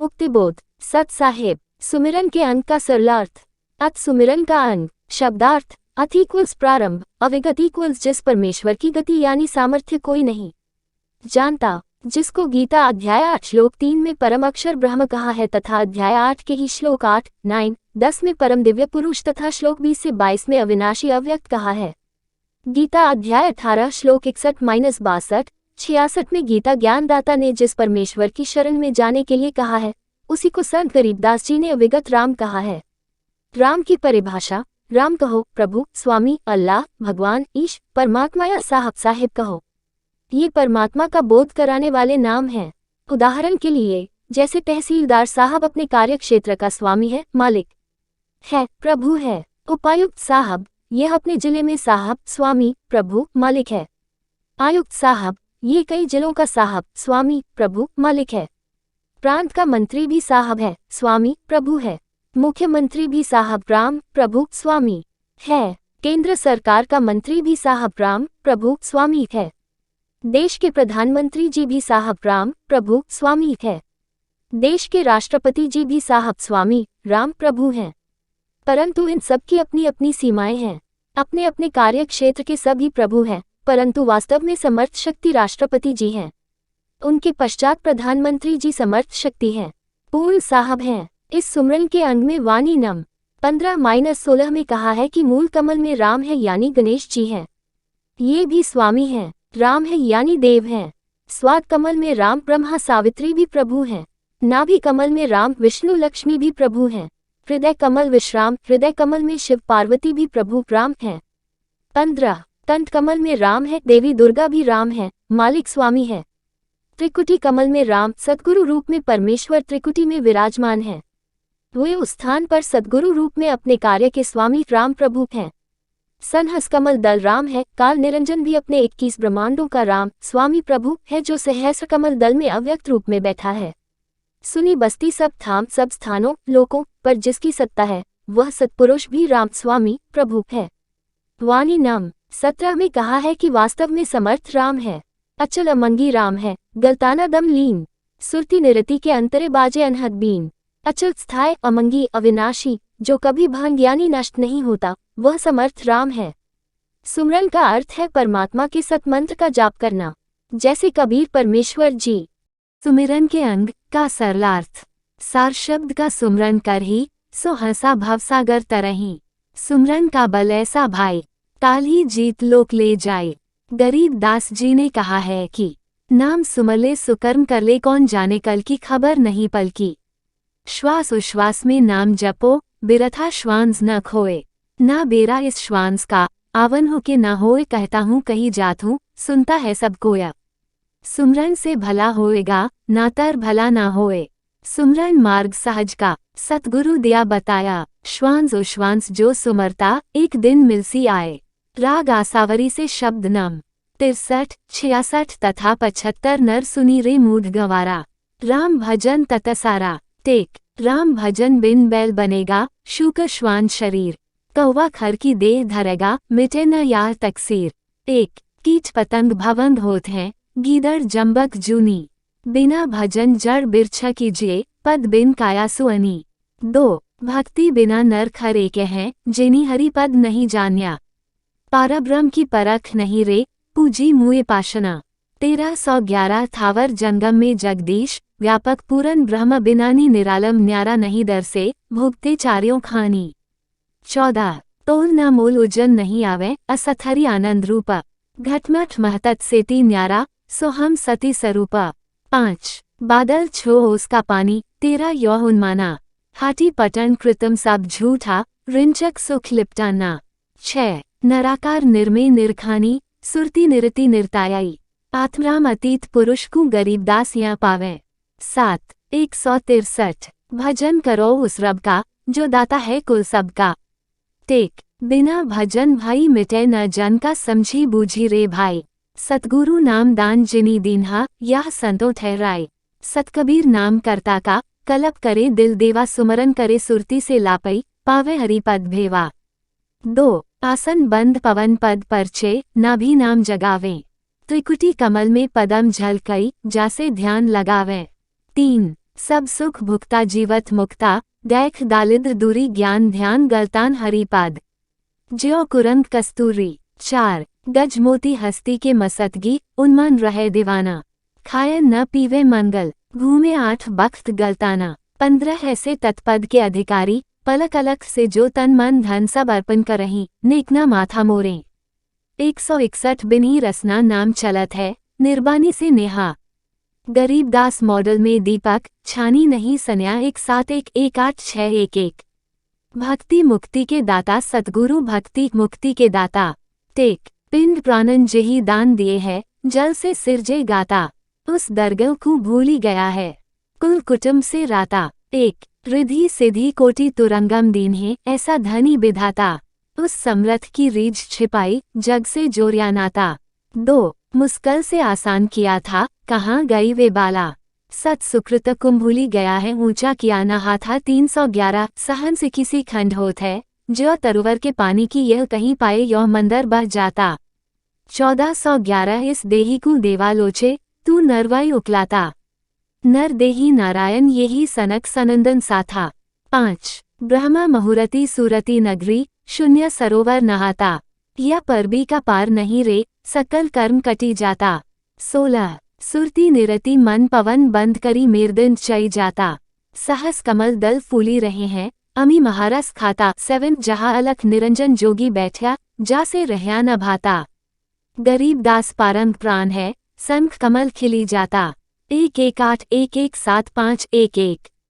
उक्तिबोध। सत साहिब। सुमिरन के अंग का सरलार्थ। अत सुमिरन का अंग। शब्दार्थ। अथ इक्वल्स प्रारंभ, अविगत इक्वल्स जिस परमेश्वर की गति यानी सामर्थ्य कोई नहीं जानता, जिसको गीता अध्याय 8 श्लोक 3 में परम अक्षर ब्रह्म कहा है तथा अध्याय 8 के ही श्लोक 8, 9, 10 में परम दिव्य पुरुष तथा श्लोक 20 से 22 में अविनाशी अव्यक्त कहा है। गीता अध्याय 18 श्लोक 61-62, 66 में गीता ज्ञानदाता ने जिस परमेश्वर की शरण में जाने के लिए कहा है, उसी को संत गरीबदास जी ने अविगत राम कहा है। राम की परिभाषा। राम कहो प्रभु, स्वामी, अल्लाह, भगवान, ईश, परमात्मा या साहिब कहो। ये परमात्मा का बोध कराने वाले नाम हैं। उदाहरण के लिए, जैसे तहसीलदार साहब अपने कार्य क्षेत्र का स्वामी है, मालिक है, प्रभु है। उपायुक्त साहब, यह अपने जिले में साहब, स्वामी, प्रभु, मालिक है। आयुक्त साहब, ये कई जिलों का साहब, स्वामी, प्रभु, मालिक है। प्रांत का मंत्री भी साहब है, स्वामी, प्रभु है। मुख्यमंत्री भी साहब, राम, प्रभु, स्वामी है। केंद्र सरकार का मंत्री भी साहब, राम, प्रभु, स्वामी है। देश के प्रधानमंत्री जी भी साहब, राम, प्रभु, स्वामी है। देश के राष्ट्रपति जी भी साहब, स्वामी, राम, प्रभु हैं। परंतु इन सब की अपनी अपनी सीमाएं हैं। अपने अपने कार्य क्षेत्र के सभी प्रभु हैं, परंतु वास्तव में समर्थ शक्ति राष्ट्रपति जी हैं। उनके पश्चात प्रधानमंत्री जी समर्थ शक्ति हैं, पूर्ण साहब हैं। इस सुमरन के अंग में वाणी नम 15-16 में कहा है कि मूल कमल में राम है यानी गणेश जी हैं। ये भी स्वामी हैं। राम है यानी देव हैं। स्वाद कमल में राम ब्रह्मा सावित्री भी प्रभु हैं। नाभि कमल में राम विष्णु लक्ष्मी भी प्रभु हैं। हृदय कमल विश्राम, हृदय कमल में शिव पार्वती भी प्रभु राम हैं। 15 कंठ कमल में राम है, देवी दुर्गा भी राम है, मालिक स्वामी है। त्रिकुटी कमल में राम सद्गुरु रूप में परमेश्वर त्रिकुटी में विराजमान है। वे उस स्थान पर सद्गुरु रूप में अपने कार्य के स्वामी राम प्रभु हैं। सनहस कमल दल राम है, काल निरंजन भी अपने 21 ब्रह्मांडों का राम स्वामी प्रभु है जो सहस्र कमल दल में अव्यक्त रूप में बैठा है। सुनी बस्ती सब थाम सब स्थानों लोकों पर जिसकी सत्ता है, वह सत्पुरुष भी राम स्वामी प्रभु है। वाणी नम 17 में कहा है कि वास्तव में समर्थ राम है, अचल अमंगी राम है, गलताना दम लीन, सुरती निरति के अंतरे बाजे अनहद बीन, अचल स्थाय अमंगी अविनाशी जो कभी भान ज्ञानी नष्ट नहीं होता, वह समर्थ राम है। सुमरन का अर्थ है परमात्मा के सतमंत्र का जाप करना, जैसे कबीर परमेश्वर जी। सुमिरन के अंग का सरलार्थ। सार शब्द का सुमरन कर ही सो हंसा भवसागर तरही। सुमरन का बल ऐसा भाई ताल ही जीत लोक ले जाए। गरीब दास जी ने कहा है कि नाम सुमले सुकर्म कर ले, कौन जाने कल की खबर नहीं पल की। श्वास उश्वास में नाम जपो, बिरथा श्वांस न खोए। ना बेरा इस श्वांस का, आवन हो के न होए, कहता हूँ कहीं जात हूँ, सुनता है सब कोया। सुमरन से भला होएगा, नातर भला ना होए। सुमरन मार्ग सहज का, सतगुरु दिया बताया। श्वांस उश्वांस जो सुमरता, एक दिन मिलसी आए। राग आसावरी से शब्द नम 63, 66 तथा 75 नर सुनी रे मूढ़ गवारा। राम भजन ततसारा टेक। राम भजन बिन बैल बनेगा, शूकर श्वान शरीर। कौवा खर की देह धरेगा, मिटे न यार तकसीर। 1 कीट पतंग भवंग होत हैं, गीदड़ जम्बक जूनी। बिना भजन जड़ बिरछा कीजिए, पद बिन काया सुअनी। 2 भक्ति बिना नर खर एके हैं, जिनी हरि पद नहीं जान्या। पारब्रह्म की परख नहीं रे, पूजी मुए पाशना। 1311 थावर जंगम में जगदीश, व्यापक पूरन ब्रह्म बिनानी निरालम न्यारा नहीं दर से, भोगते चार्यों खानी। 14 तोल न मोल उज्जन नहीं आवे, असथरी आनंद रूपा। घटमठ महतत सेती न्यारा, सो हम सती स्वरूपा। 5 बादल छो उसका पानी, तेरा यौ उन्माना। हाटी पटन कृतम सब झूठा, रिंचक सुख लिपटाना। 6 नराकार निर्मे निर्खानी, सुरती निरति निर्तायाई। आत्मराम अतीत पुरुष को गरीबदास यहाँ पावे। 7 163 भजन करो उस रब का, जो दाता है कुल सबका। टेक बिना भजन भाई मिटे न जन का, समझी बूझी रे भाई। सतगुरु नाम दान जिनी दीन्हा, यह संतो ठहराए। सतकबीर नाम करता का, कलप करे दिल देवा। सुमरन करे सुरती से लापई, पावे हरि पद भेवा। 2 आसन बंद पवन पद परचे, नाभि नाम जगावे। त्रिकुटी कमल में पदम झलकई, जासे ध्यान लगावे। 3 सब सुख भुक्ता जीवत मुक्ता, दैख दालिद्र दूरी ज्ञान ध्यान गलतान हरिपाद। ज्यो कुरंग कस्तूरी। 4 गज मोती हस्ती के मसतगी, उन्मान रहे दीवाना। खाए न पीवे मंगल, घूमे 8 बख्त गलताना। 15 ऐसे तत्पद के अधिकारी, पलक अलक से जो तन मन धन सब अर्पण करहीं, नेकना माथा मोरें। 161 बिन्ही रसना नाम चलत है, निर्बानी से नेहा। गरीबदास मॉडल में दीपक, छानी नहीं सन्या 17118611। भक्ति मुक्ति के दाता सतगुरु भक्ति मुक्ति के दाता। टेक पिंड प्राणन जेही दान दिए है, जल से सिरजे गाता। उस दरगल को भूली गया है, कुल कुटुंब से राता। 1 रिधि सिद्धि कोटि तुरंगम दीन है, ऐसा धनी विधाता। उस समर्थ की रीझ छिपाई, जग से जोरिया नाता। 2 मुश्किल से आसान किया था, कहाँ गई वे बाला। सत सुकृत कुम भूली गया है, ऊंचा किया नहा था। 311 सहन से किसी खंड होत है, जो तरुवर के पानी की यह कहीं पाए यह मंदर बह जाता। 1411 इस देही को देवा लोचे, तू नरवाई उकलाता। नर देही नारायण यही सनक सनंदन साथा। 5 ब्रह्मा मुहूर्ती सूरती नगरी, शून्य सरोवर नहाता। या परबी का पार नहीं रे, सकल कर्म कटी जाता। 16 सुरती निरति मन पवन बंद करी मेरदन चई जाता। सहस कमल दल फूली रहे हैं, अमी महारस खाता। 7 जहाँ अलख निरंजन जोगी बैठा, जा से रहया न भाता। गरीबदास पारंग प्राण है, संख कमल खिली जाता। 118117511।